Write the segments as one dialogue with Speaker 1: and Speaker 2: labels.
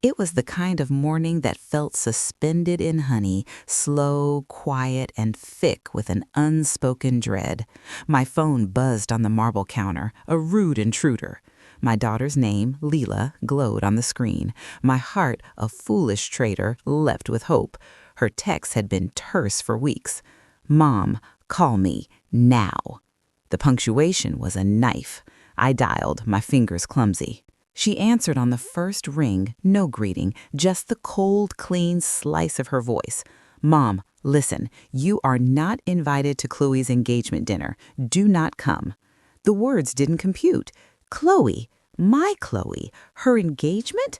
Speaker 1: It was the kind of morning that felt suspended in honey, slow, quiet, and thick with an unspoken dread. My phone buzzed on the marble counter, a rude intruder. My daughter's name, Leela, glowed on the screen. My heart, a foolish traitor, leapt with hope. Her text had been terse for weeks. "Mom, call me, now." The punctuation was a knife. I dialed, my fingers clumsy. She answered on the first ring, no greeting, just the cold, clean slice of her voice. "Mom, listen, you are not invited to Chloe's engagement dinner. Do not come." The words didn't compute. Chloe, my Chloe, her engagement?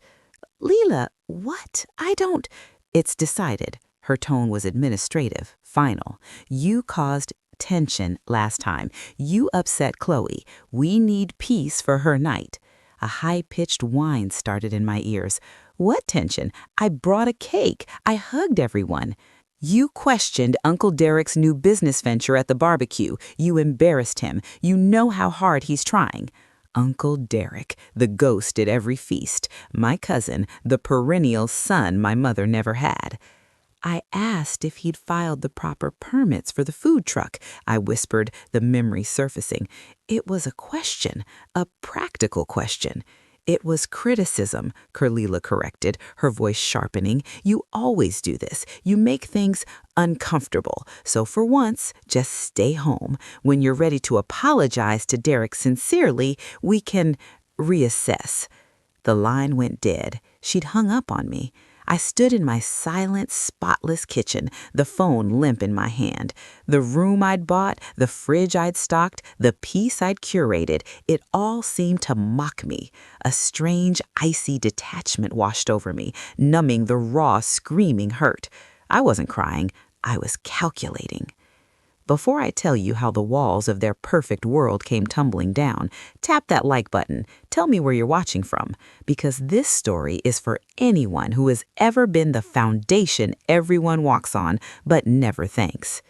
Speaker 1: Leela, what? I don't... It's decided. Her tone was administrative, final. You caused tension last time. You upset Chloe. We need peace for her night. A high-pitched whine started in my ears. What tension? I brought a cake. I hugged everyone. You questioned Uncle Derek's new business venture at the barbecue. You embarrassed him. You know how hard he's trying. Uncle Derek, the ghost at every feast. My cousin, the perennial son my mother never had. I asked if he'd filed the proper permits for the food truck, I whispered, the memory surfacing. It was a question, a practical question. It was criticism, Curlila corrected, her voice sharpening. You always do this. You make things uncomfortable. So for once, just stay home. When you're ready to apologize to Derek sincerely, we can reassess. The line went dead. She'd hung up on me. I stood in my silent, spotless kitchen, the phone limp in my hand. The room I'd bought, the fridge I'd stocked, the peace I'd curated, it all seemed to mock me. A strange, icy detachment washed over me, numbing the raw, screaming hurt. I wasn't crying. I was calculating. Before I tell you how the walls of their perfect world came tumbling down, tap that like button. Tell me where you're watching from, because this story is for anyone who has ever been the foundation everyone walks on but never thanks.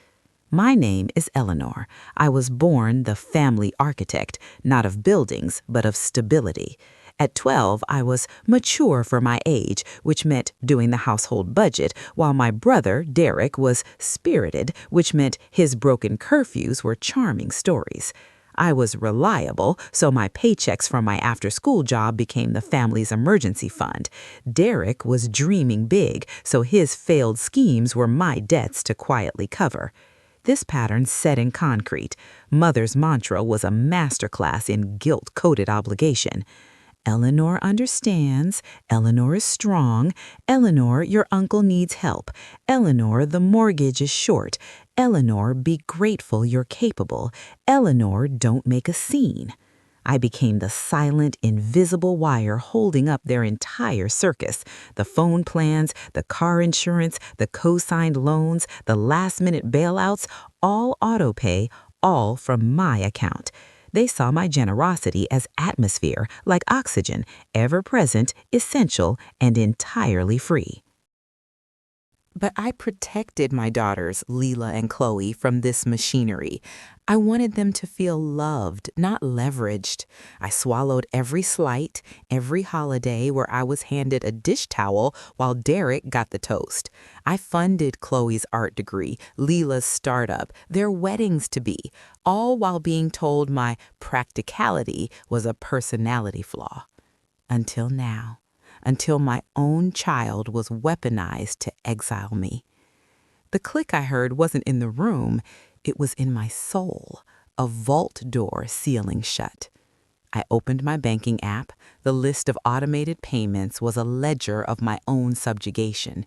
Speaker 1: My name is Eleanor. I was born the family architect, not of buildings, but of stability. At 12, I was mature for my age, which meant doing the household budget, while my brother, Derek, was spirited, which meant his broken curfews were charming stories. I was reliable, so my paychecks from my after-school job became the family's emergency fund. Derek was dreaming big, so his failed schemes were my debts to quietly cover. This pattern set in concrete. Mother's mantra was a masterclass in guilt-coated obligation. Eleanor understands. Eleanor is strong. Eleanor, your uncle needs help. Eleanor, the mortgage is short. Eleanor, be grateful you're capable. Eleanor, don't make a scene. I became the silent, invisible wire holding up their entire circus. The phone plans, the car insurance, the co-signed loans, the last-minute bailouts, all autopay, all from my account. They saw my generosity as atmosphere, like oxygen, ever-present, essential, and entirely free. But I protected my daughters, Leela and Chloe, from this machinery. I wanted them to feel loved, not leveraged. I swallowed every slight, every holiday where I was handed a dish towel while Derek got the toast. I funded Chloe's art degree, Leela's startup, their weddings to be, all while being told my practicality was a personality flaw. Until now. Until my own child was weaponized to exile me. The click I heard wasn't in the room, it was in my soul, a vault door sealing shut. I opened my banking app. The list of automated payments was a ledger of my own subjugation.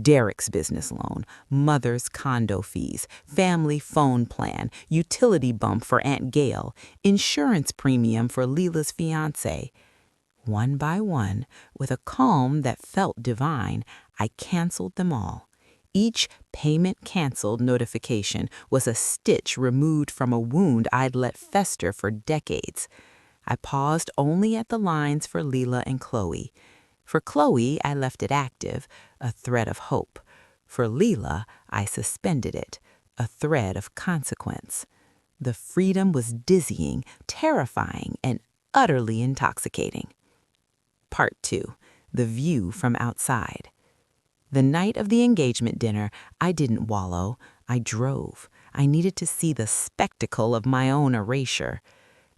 Speaker 1: Derek's business loan, mother's condo fees, family phone plan, utility bump for Aunt Gail, insurance premium for Leela's fiancé. One by one, with a calm that felt divine, I canceled them all. Each payment canceled notification was a stitch removed from a wound I'd let fester for decades. I paused only at the lines for Leela and Chloe. For Chloe, I left it active, a thread of hope. For Leela, I suspended it, a thread of consequence. The freedom was dizzying, terrifying, and utterly intoxicating. Part 2. the view from outside. The night of the engagement dinner, I didn't wallow, I drove. I needed to see the spectacle of my own erasure.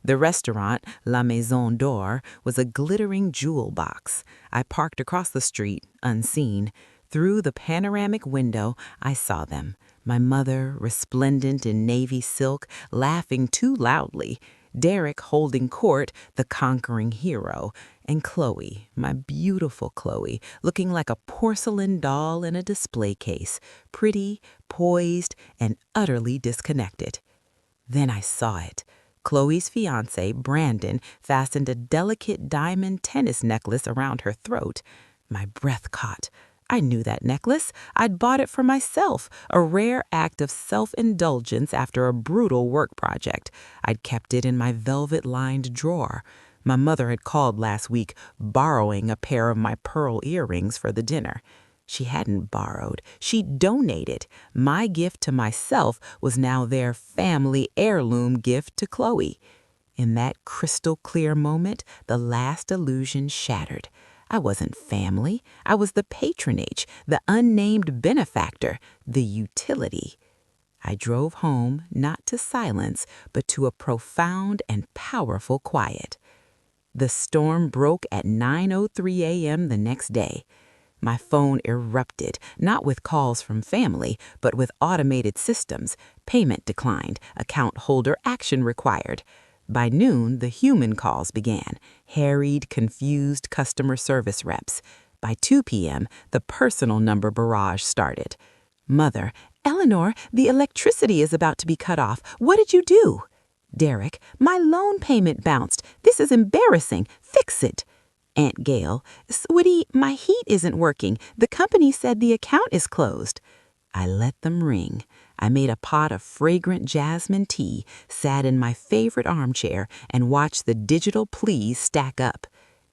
Speaker 1: The restaurant, La Maison d'Or, was a glittering jewel box. I parked across the street, unseen. Through the panoramic window, I saw them. My mother, resplendent in navy silk, laughing too loudly. Derek holding court, the conquering hero. And Chloe, my beautiful Chloe, looking like a porcelain doll in a display case, pretty, poised, and utterly disconnected. Then I saw it. Chloe's fiancé, Brandon, fastened a delicate diamond tennis necklace around her throat. My breath caught. I knew that necklace. I'd bought it for myself, a rare act of self-indulgence after a brutal work project. I'd kept it in my velvet-lined drawer. My mother had called last week, borrowing a pair of my pearl earrings for the dinner. She hadn't borrowed. She'd donated. My gift to myself was now their family heirloom gift to Chloe. In that crystal-clear moment, the last illusion shattered. I wasn't family. I was the patronage, the unnamed benefactor, the utility. I drove home, not to silence, but to a profound and powerful quiet. The storm broke at 9:03 a.m. the next day. My phone erupted, not with calls from family, but with automated systems. Payment declined, account holder action required. By noon, the human calls began, harried, confused customer service reps. By 2 p.m., the personal number barrage started. Mother, Eleanor, the electricity is about to be cut off. What did you do? Derek, my loan payment bounced. This is embarrassing. Fix it. Aunt Gail, Sweetie, my heat isn't working. The company said the account is closed. I let them ring. I made a pot of fragrant jasmine tea, sat in my favorite armchair, and watched the digital pleas stack up.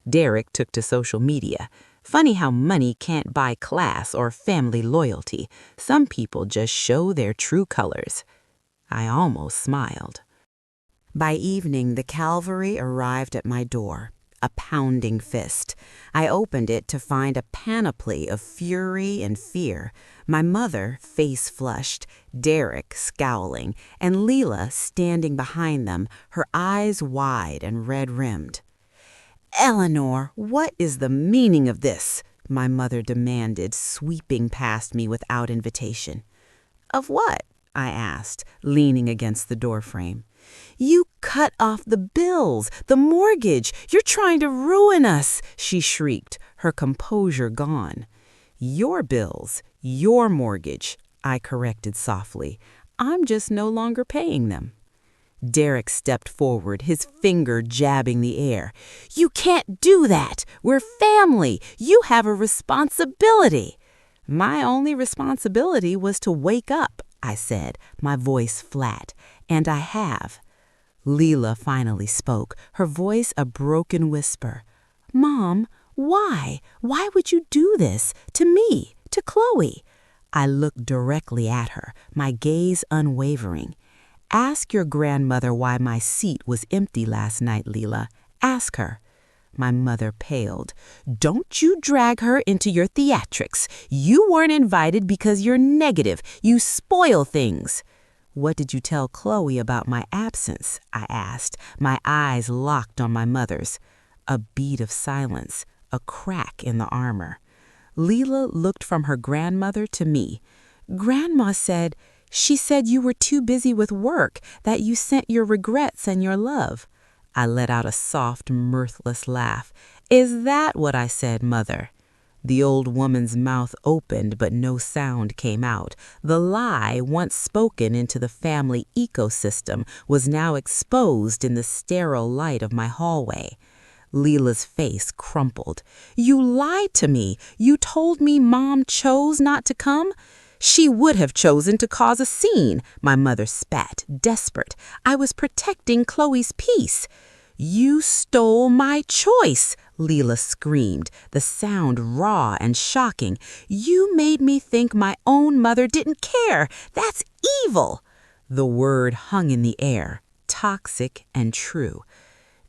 Speaker 1: Derek took to social media. Funny how money can't buy class or family loyalty. Some people just show their true colors. I almost smiled. By evening, the cavalry arrived at my door. A pounding fist. I opened it to find a panoply of fury and fear. My mother, face flushed, Derek scowling, and Leela standing behind them, her eyes wide and red-rimmed. Eleanor, what is the meaning of this? My mother demanded, sweeping past me without invitation. Of what? I asked, leaning against the doorframe. You cut off the bills, the mortgage. You're trying to ruin us, she shrieked, her composure gone. Your bills, your mortgage, I corrected softly. I'm just no longer paying them. Derek stepped forward, his finger jabbing the air. You can't do that. We're family. You have a responsibility. My only responsibility was to wake up, I said, my voice flat. And I have. Leela finally spoke, her voice a broken whisper. Mom, why? Why would you do this? To me, to Chloe? I looked directly at her, my gaze unwavering. Ask your grandmother why my seat was empty last night, Leela. Ask her. My mother paled. Don't you drag her into your theatrics. You weren't invited because you're negative. You spoil things. What did you tell Chloe about my absence? I asked, my eyes locked on my mother's. A beat of silence, a crack in the armor. Leela looked from her grandmother to me. Grandma said, she said you were too busy with work, that you sent your regrets and your love. I let out a soft, mirthless laugh. Is that what I said, Mother? The old woman's mouth opened, but no sound came out. The lie, once spoken into the family ecosystem, was now exposed in the sterile light of my hallway. Leela's face crumpled. You lied to me. You told me Mom chose not to come? She would have chosen to cause a scene, my mother spat, desperate. I was protecting Chloe's peace. You stole my choice, Leela screamed, the sound raw and shocking. You made me think my own mother didn't care. That's evil. The word hung in the air, toxic and true.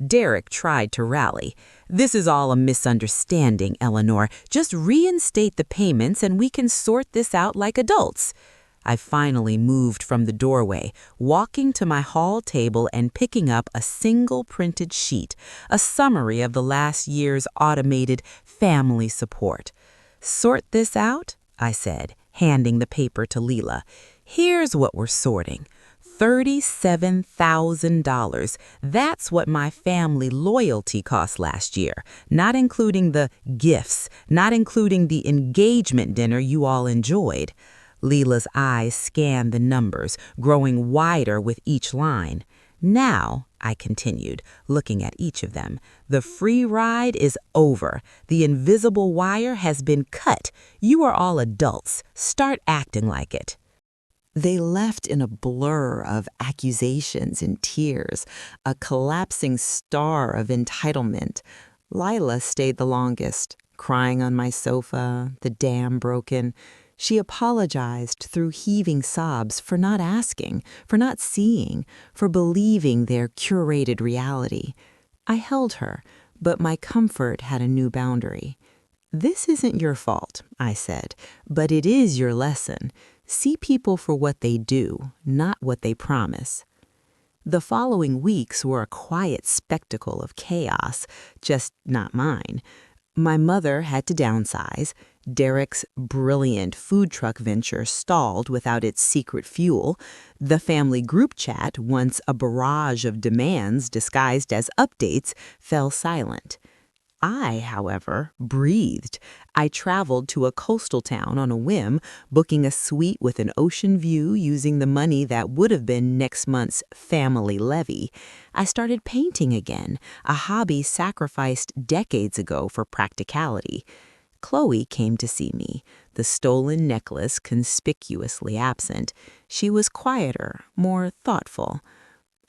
Speaker 1: Derek tried to rally. "This is all a misunderstanding, Eleanor. Just reinstate the payments and we can sort this out like adults." I finally moved from the doorway, walking to my hall table and picking up a single printed sheet, a summary of the last year's automated family support. "Sort this out?" I said, handing the paper to Leela. "Here's what we're sorting. $37,000. That's what my family loyalty cost last year, not including the gifts, not including the engagement dinner you all enjoyed." Leela's eyes scanned the numbers, growing wider with each line. "Now," I continued, looking at each of them, "the free ride is over. The invisible wire has been cut. You are all adults. Start acting like it." They left in a blur of accusations and tears, a collapsing star of entitlement. Lila stayed the longest, crying on my sofa, the dam broken. She apologized through heaving sobs for not asking, for not seeing, for believing their curated reality. I held her, but my comfort had a new boundary. "This isn't your fault," I said, "but it is your lesson. See people for what they do, not what they promise." The following weeks were a quiet spectacle of chaos, just not mine. My mother had to downsize. Derek's brilliant food truck venture stalled without its secret fuel. The family group chat, once a barrage of demands disguised as updates, fell silent. I, however, breathed. I traveled to a coastal town on a whim, booking a suite with an ocean view using the money that would have been next month's family levy. I started painting again, a hobby sacrificed decades ago for practicality. Chloe came to see me, the stolen necklace conspicuously absent. She was quieter, more thoughtful.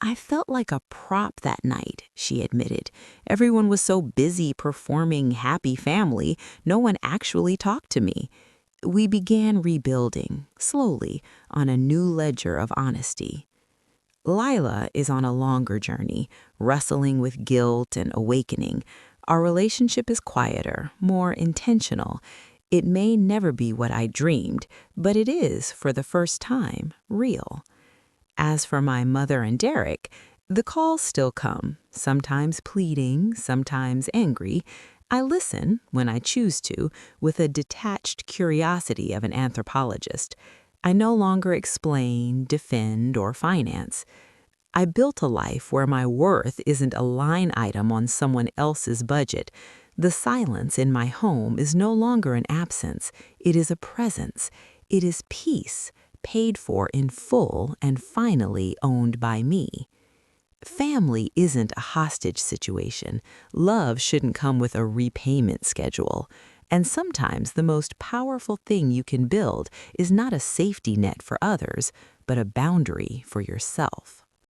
Speaker 1: "I felt like a prop that night," she admitted. "Everyone was so busy performing happy family, no one actually talked to me." We began rebuilding, slowly, on a new ledger of honesty. Lila is on a longer journey, wrestling with guilt and awakening. Our relationship is quieter, more intentional. It may never be what I dreamed, but it is, for the first time, real. As for my mother and Derek, the calls still come, sometimes pleading, sometimes angry. I listen, when I choose to, with a detached curiosity of an anthropologist. I no longer explain, defend, or finance. I built a life where my worth isn't a line item on someone else's budget. The silence in my home is no longer an absence. It is a presence. It is peace, paid for in full and finally owned by me. Family isn't a hostage situation. Love shouldn't come with a repayment schedule. And sometimes the most powerful thing you can build is not a safety net for others, but a boundary for yourself.